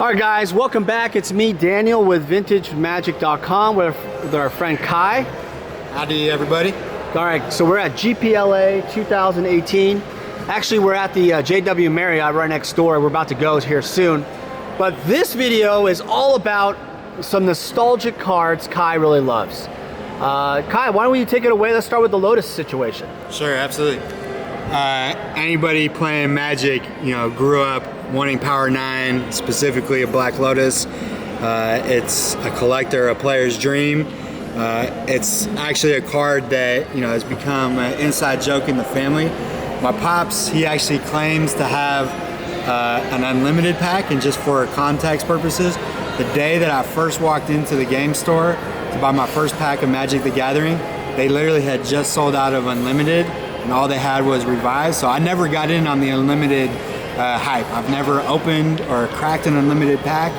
All right, guys, welcome back. It's me, Daniel, with VintageMagic.com with our friend Kai. Howdy, everybody. All right, so we're at GPLA 2018. Actually, we're at the JW Marriott right next door. We're about to go here soon. But this video is all about some nostalgic cards Kai really loves. Kai, why don't you take it away? Let's start with the Lotus situation. Sure, absolutely. Anybody playing Magic, grew up wanting Power 9, specifically a Black Lotus. It's a collector, a player's dream. It's actually a card that has become an inside joke in the family. My pops, he actually claims to have an unlimited pack, and just for context purposes, the day that I first walked into the game store to buy my first pack of Magic the Gathering, they literally had just sold out of unlimited, and all they had was revised. So I never got in on the unlimited hype. I've never opened or cracked an unlimited pack.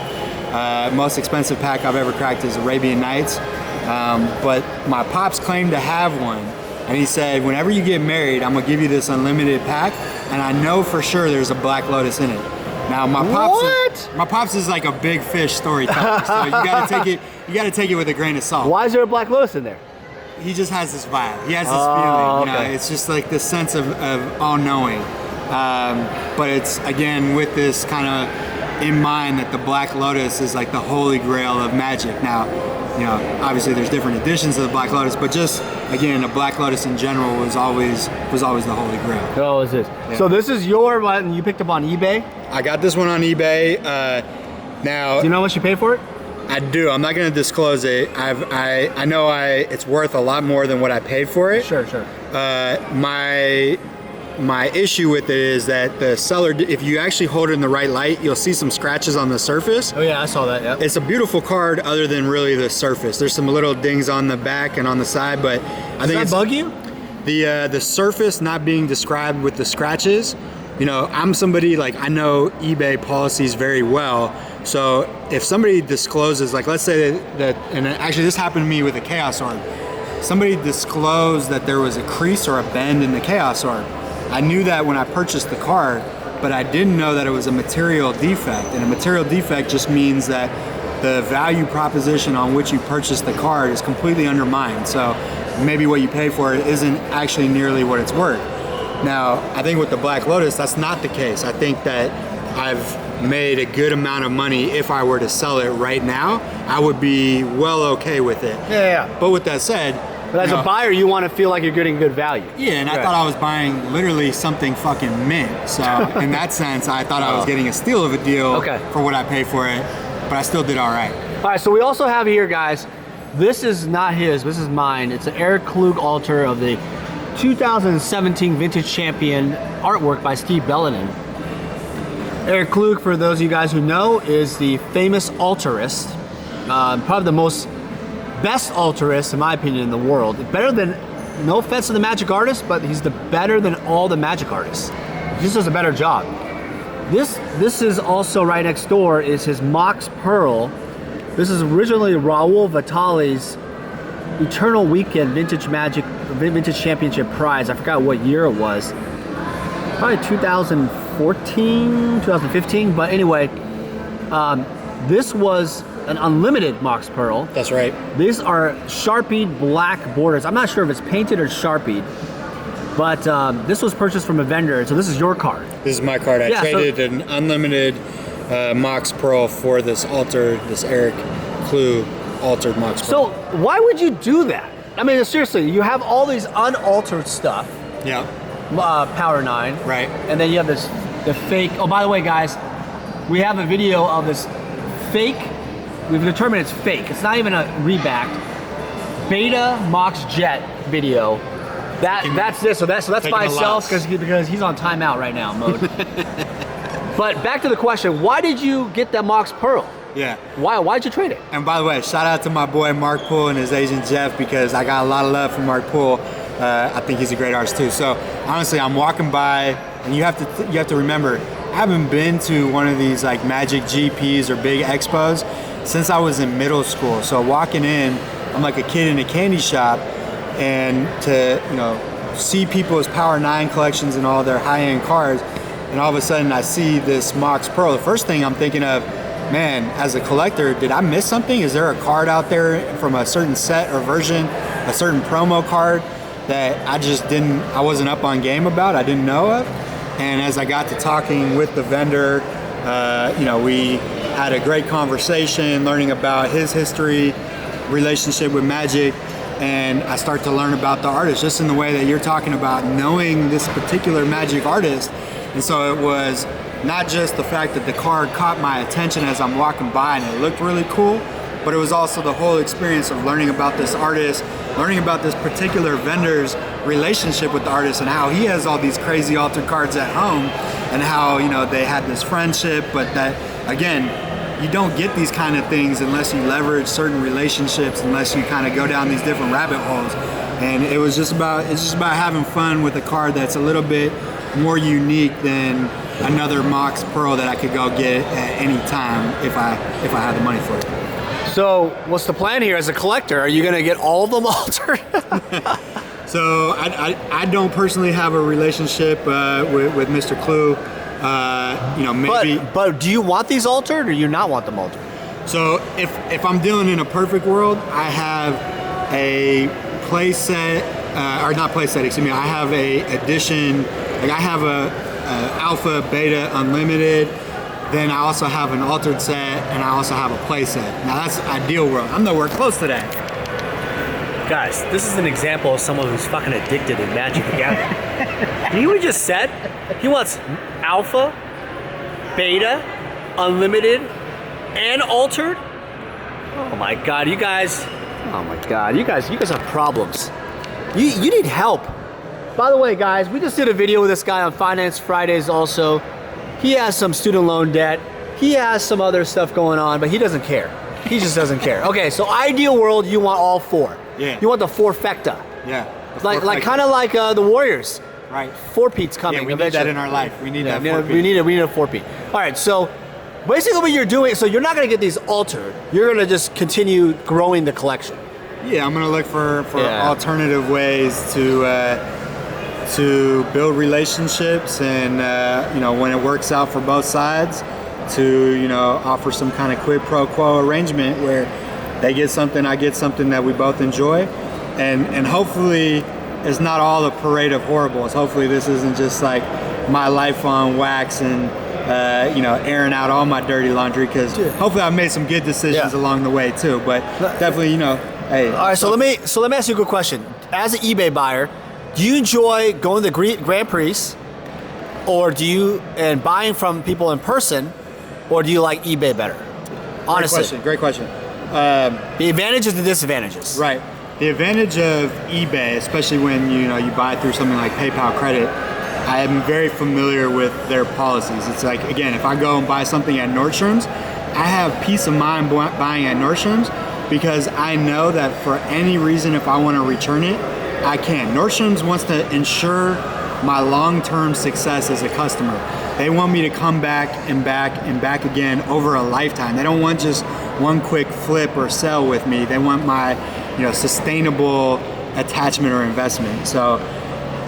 Most expensive pack I've ever cracked is Arabian Nights. But my pops claimed to have one, and he said, whenever you get married, I'm gonna give you this unlimited pack, and I know for sure there's a Black Lotus in it. Now my pops is like a big fish storyteller, so you gotta take it with a grain of salt. Why is there a Black Lotus in there? He just has this vibe. He has this feeling. Okay. It's just like this sense of all-knowing. But it's, again, with this kind of in mind that the Black Lotus is like the holy grail of Magic. Now, obviously there's different editions of the Black Lotus, but just, again, the Black Lotus in general was always the holy grail. Oh, is it? Yeah. So this is your one you picked up on eBay? I got this one on eBay. Now, do you know how much you paid for it? I do. I'm not going to disclose it. I know it's worth a lot more than what I paid for it. Sure. My issue with it is that the seller, if you actually hold it in the right light, you'll see some scratches on the surface. Oh yeah, I saw that. Yeah. It's a beautiful card, other than really the surface. There's some little dings on the back and on the side, but I think Does that bug you? The surface not being described with the scratches. I'm somebody, like, I know eBay policies very well. So if somebody discloses, like, let's say that, and actually this happened to me with a Chaos Orb. Somebody disclosed that there was a crease or a bend in the Chaos Orb. I knew that when I purchased the card, but I didn't know that it was a material defect. And a material defect just means that the value proposition on which you purchased the card is completely undermined. So maybe what you pay for it isn't actually nearly what it's worth. Now, I think with the Black Lotus, that's not the case. I think that I've made a good amount of money. If I were to sell it right now, I would be well okay with it. Yeah. But with that said, but as a buyer, you want to feel like you're getting good value. Yeah, and I thought I was buying literally something fucking mint. So in that sense, I thought I was getting a steal of a deal for what I paid for it, but I still did all right. All right, so we also have here, guys, this is not his, this is mine. It's an Eric Klug altar of the 2017 Vintage Champion artwork by Steve Bellinon. Eric Klug, for those of you guys who know, is the famous altarist, probably the best altarist, in my opinion, in the world. Better than, no offense to the Magic artists, but he's better than all the Magic artists. He just does a better job. This is also right next door, is his Mox Pearl. This is originally Raul Vitale's Eternal Weekend Vintage Championship prize. I forgot what year it was. Probably 2014, 2015, but anyway, this was an unlimited Mox Pearl. That's right. These are Sharpied black borders. I'm not sure if it's painted or Sharpied, but this was purchased from a vendor, so this is your card. This is my card. I traded an unlimited Mox Pearl for this Eric Klug altered Mox Pearl. So why would you do that? I mean, seriously, you have all these unaltered stuff. Yeah. Power 9. Right. And then you have the fake. Oh, by the way, guys, we have a video of this fake. We've determined it's fake. It's not even a rebacked Beta Mox Jet video. That's this. So that's by itself because he's on timeout right now mode. But back to the question: why did you get that Mox Pearl? Yeah. Why'd you trade it? And by the way, shout out to my boy Mark Poole and his agent Jeff, because I got a lot of love from Mark Poole. I think he's a great artist too. So honestly, I'm walking by, and you have to remember, I haven't been to one of these like Magic GPs or big expos since I was in middle school. So walking in, I'm like a kid in a candy shop, and to see people's Power 9 collections and all their high-end cards, and all of a sudden I see this Mox Pearl. The first thing I'm thinking of man, as a collector, did I miss something? Is there a card out there from a certain set or version, a certain promo card that I wasn't up on game about, I didn't know of? And as I got to talking with the vendor, we had a great conversation, learning about his history, relationship with Magic, and I start to learn about the artist, just in the way that you're talking about, knowing this particular Magic artist. And so it was not just the fact that the card caught my attention as I'm walking by and it looked really cool, but it was also the whole experience of learning about this artist, learning about this particular vendor's relationship with the artist and how he has all these crazy altered cards at home, and how, they had this friendship, but that, again, you don't get these kind of things unless you leverage certain relationships, unless you kind of go down these different rabbit holes. And it's just about having fun with a card that's a little bit more unique than another Mox Pearl that I could go get at any time if I had the money for it. So what's the plan here as a collector? Are you going to get all of them altered? So I don't personally have a relationship with Mr. Clue. Maybe. But do you want these altered, or do you not want them altered? So if I'm dealing in a perfect world, I have a play set, or not play set, excuse me. I have a edition. Like I have a Alpha, Beta, Unlimited. Then I also have an altered set, and I also have a play set. Now that's ideal world. I'm nowhere close to that. Guys, this is an example of someone who's fucking addicted in Magic the Gathering. You know what he just said? He wants Alpha, Beta, Unlimited, and Altered? Oh my god, you guys. Oh my god, you guys have problems. You need help. By the way, guys, we just did a video with this guy on Finance Fridays also. He has some student loan debt. He has some other stuff going on, but he doesn't care. He just doesn't care. Okay, so ideal world, you want all four. Yeah. You want the four-fecta. Yeah. Like kind of like the Warriors. Right. Four-peat's coming. Yeah, we need that in our life. We need that four-peat. We need a four-peat. All right, so basically what you're doing, so you're not going to get these altered. You're going to just continue growing the collection. Yeah, I'm going to look for alternative ways to build relationships, and when it works out for both sides, to offer some kind of quid pro quo arrangement where they get something, I get something that we both enjoy, and hopefully it's not all a parade of horribles. Hopefully this isn't just like my life on wax and airing out all my dirty laundry, because hopefully I've made some good decisions along the way too. But definitely, hey. All right, so let me ask you a good question. As an eBay buyer, do you enjoy going to Grand Prix, or and buying from people in person, or do you like eBay better? Honestly. Great question. The advantages and disadvantages. Right. The advantage of eBay, especially when you buy through something like PayPal Credit, I am very familiar with their policies. It's like, again, if I go and buy something at Nordstrom's, I have peace of mind buying at Nordstrom's, because I know that for any reason, if I want to return it, I can. Nordstrom's wants to ensure my long-term success as a customer. They want me to come back and back and back again over a lifetime. They don't want just one quick flip or sell with me. They want my sustainable attachment or investment. So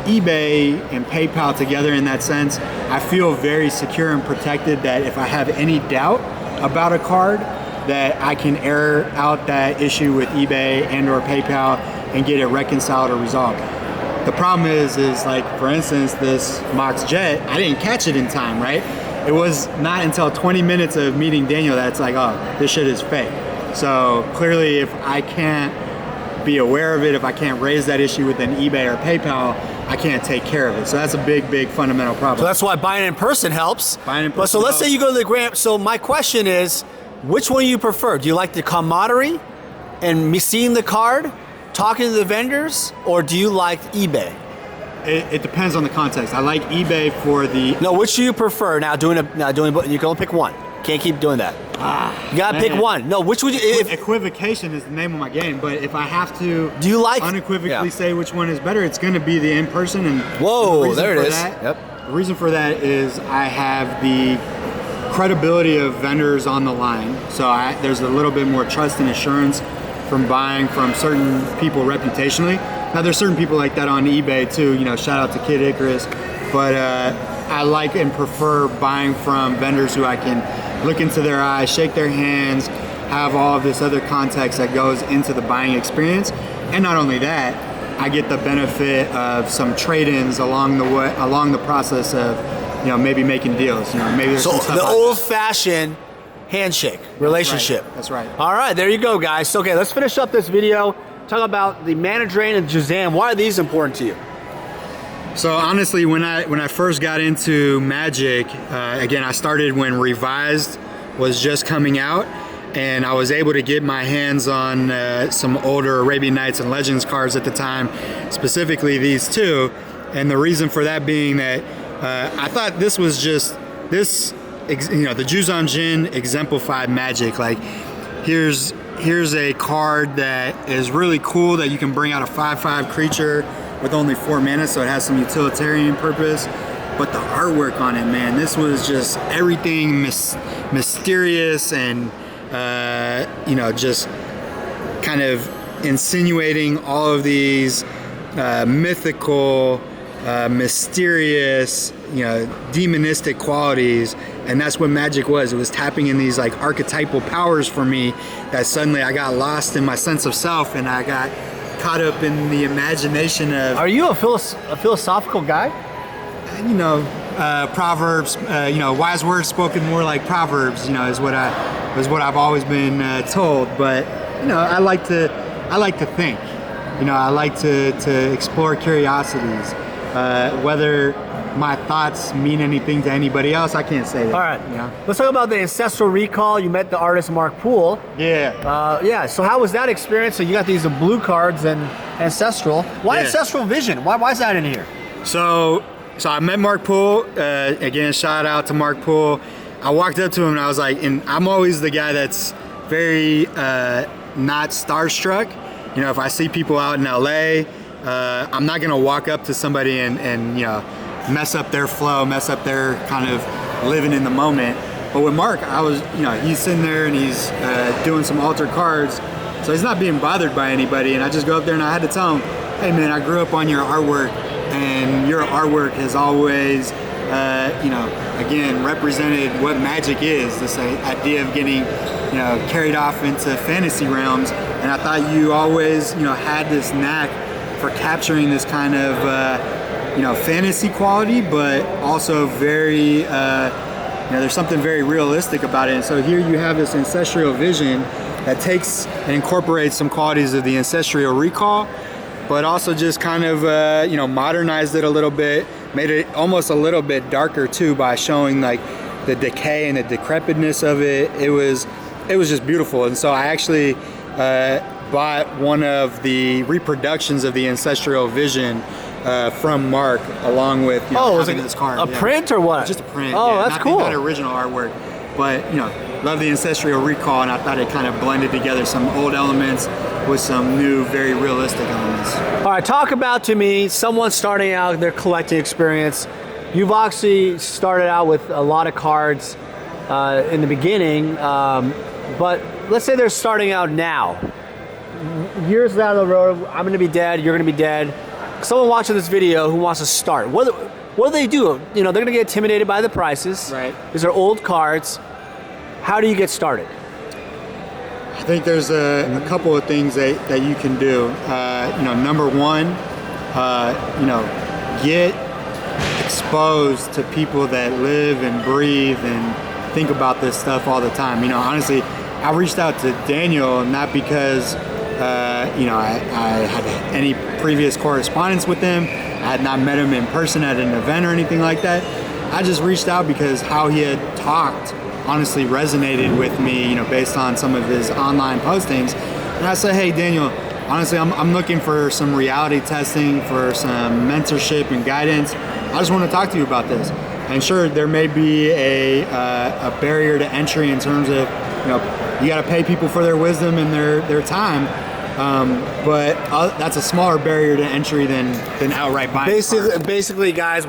eBay and PayPal together, in that sense, I feel very secure and protected that if I have any doubt about a card, that I can air out that issue with eBay and or PayPal and get it reconciled or resolved. The problem is like, for instance, this Mox Jet, I didn't catch it in time, right? It was not until 20 minutes of meeting Daniel that's like, oh, this shit is fake. So clearly, if I can't be aware of it, if I can't raise that issue within eBay or PayPal, I can't take care of it. So that's a big, big fundamental problem. So that's why buying in person helps. Buying in person. But so let's say you go to the Grand. So my question is, which one do you prefer? Do you like the camaraderie and me seeing the card, talking to the vendors, or do you like eBay? It depends on the context. I like eBay for the. No, which do you prefer? Now doing you can only pick one. Can't keep doing that. You gotta pick one. No, which would you? Equivocation is the name of my game, but if I have to, do you like unequivocally say which one is better? It's going to be the in person. And whoa, there it is. The reason for that is I have the credibility of vendors on the line, so there's a little bit more trust and assurance from buying from certain people reputationally. Now there's certain people like that on eBay too, shout out to Kid Icarus, but I like and prefer buying from vendors who I can look into their eyes, shake their hands, have all of this other context that goes into the buying experience. And not only that, I get the benefit of some trade-ins along the way, along the process of, you know, maybe making deals. You know, maybe there's So some stuff the old-fashioned handshake relationship. That's right. All right, there you go, guys. So, okay, let's finish up this video. Talk about the Manadrain and Jazam. Why are these important to you? So honestly, when I first got into Magic, again, I started when Revised was just coming out, and I was able to get my hands on some older Arabian Nights and Legends cards at the time, specifically these two. And the reason for that being that I thought this was just this, you know, the Juzam Jin exemplified Magic. Like, here's a card that is really cool that you can bring out a 5/5 creature with only 4 mana, so it has some utilitarian purpose. But the artwork on it, man, this was just everything mysterious and you know, just kind of insinuating all of these mythical, mysterious, you know, demonistic qualities. And that's what Magic was. It was tapping in these like archetypal powers for me that suddenly I got lost in my sense of self, and I got caught up in the imagination of... Are you a philosophical guy? You know, Proverbs, you know, wise words spoken more like Proverbs, you know, is what I've always been told. But, you know, I like to think, you know, I like to explore curiosities. Whether my thoughts mean anything to anybody else, I can't say that. All right, you know? Let's talk about the Ancestral Recall. You met the artist Mark Poole. Yeah. Yeah, so how was that experience? So you got these blue cards and Ancestral. Why Ancestral Vision? Why is that in here? So I met Mark Poole. Again, shout out to Mark Poole. I walked up to him and I was like, and I'm always the guy that's very not starstruck. You know, if I see people out in LA, I'm not gonna walk up to somebody and you know, mess up their flow, mess up their kind of living in the moment. But with Mark, I was, you know, he's sitting there and he's doing some altered cards, so he's not being bothered by anybody. And I just go up there and I had to tell him, hey man, I grew up on your artwork, and your artwork has always, you know, again, represented what Magic is, this idea of getting, you know, carried off into fantasy realms. And I thought you always, you know, had this knack for capturing this kind of, you know, fantasy quality, but also very, you know, there's something very realistic about it. And so here you have this Ancestral Vision that takes and incorporates some qualities of the Ancestral Recall, but also just kind of, you know, modernized it a little bit, made it almost a little bit darker too by showing like the decay and the decrepitness of it. It was just beautiful. And so I actually bought one of the reproductions of the Ancestral Vision from Mark, along with, you know, was it this card. a print or what? Just a print. Oh, yeah. that's cool. Not original artwork, but you know, love the Ancestral Recall, and I thought it kind of blended together some old elements with some new, very realistic elements. All right, talk about to me someone starting out their collecting experience. You've obviously started out with a lot of cards in the beginning, but let's say they're starting out now. Years down the road, I'm gonna be dead, you're gonna be dead. Someone watching this video who wants to start, what do they do? You know, they're gonna get intimidated by the prices. Right. These are old cards. How do you get started? I think there's a couple of things that you can do. You know, number one, you know, get exposed to people that live and breathe and think about this stuff all the time. You know, honestly, I reached out to Daniel not because you know, I had any previous correspondence with him. I had not met him in person at an event or anything like that. I just reached out because how he had talked honestly resonated with me, you know, based on some of his online postings. And I said, hey Daniel, honestly, I'm looking for some reality testing, for some mentorship and guidance. I just want to talk to you about this. And sure, there may be a barrier to entry in terms of, you know, you got to pay people for their wisdom and their time. But that's a smaller barrier to entry than outright buying. Basically, guys,